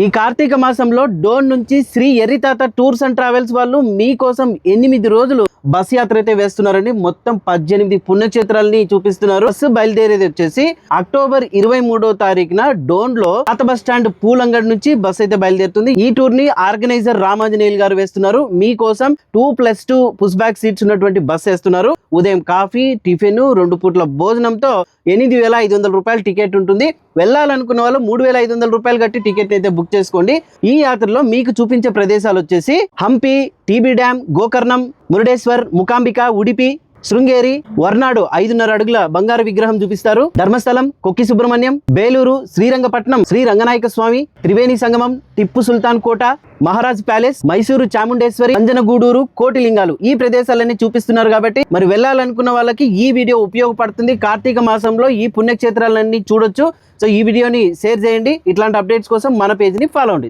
ఈ కార్తీక మాసంలో డోన్ నుంచి శ్రీ ఎర్రితాత టూర్స్ అండ్ ట్రావెల్స్ వాళ్ళు మీకోసం 8 రోజులు బస్ యాత్ర అయితే వేస్తున్నారండి. మొత్తం 18 పుణ్యక్షేత్రాలని చూపిస్తున్నారు. బస్సు బయలుదేరేది వచ్చేసి అక్టోబర్ 23వ తారీఖున డోన్ లో పాత బస్ స్టాండ్ పూలంగడ్ నుంచి బస్ అయితే బయలుదేరుతుంది. ఈ టూర్ ని ఆర్గనైజర్ రామాంజనేయులు గారు వేస్తున్నారు. మీకోసం 2+2 పుష్ బ్యాక్ సీట్స్ ఉన్నటువంటి బస్ వేస్తున్నారు. ఉదయం కాఫీ, టిఫిన్, 2 పూట్ల భోజనంతో 8,500 రూపాయల టికెట్ ఉంటుంది. వెళ్ళాలనుకున్న వాళ్ళు 3,500 రూపాయలు కట్టి టికెట్ అయితే బుక్ చేసుకోండి. ఈ యాత్రలో మీకు చూపించే ప్రదేశాలు వచ్చేసి హంపి, టీబీ డ్యామ్, గోకర్ణం, మురుడేశ్వర్, ముకాంబిక, ఉడిపి, శృంగేరి, వర్నాడు 5.5 అడుగుల బంగారు విగ్రహం చూపిస్తారు. ధర్మస్థలం, కొక్కి సుబ్రహ్మణ్యం, బేలూరు, శ్రీరంగపట్నం, శ్రీ రంగనాయక స్వామి, త్రివేణి సంగమం, టిప్పు సుల్తాన్ కోట, మహారాజ్ ప్యాలెస్, మైసూరు చాముండేశ్వరి, అంజనగూడూరు, కోటిలింగాలు ఈ ప్రదేశాలన్నీ చూపిస్తున్నారు. కాబట్టి మరి వెళ్ళాలనుకున్న వాళ్ళకి ఈ వీడియో ఉపయోగపడుతుంది. కార్తీక మాసంలో ఈ పుణ్యక్షేత్రాలన్నీ చూడొచ్చు. సో ఈ వీడియోని షేర్ చేయండి. ఇట్లాంటి అప్డేట్స్ కోసం మన పేజ్ని ఫాలో అవ్వండి.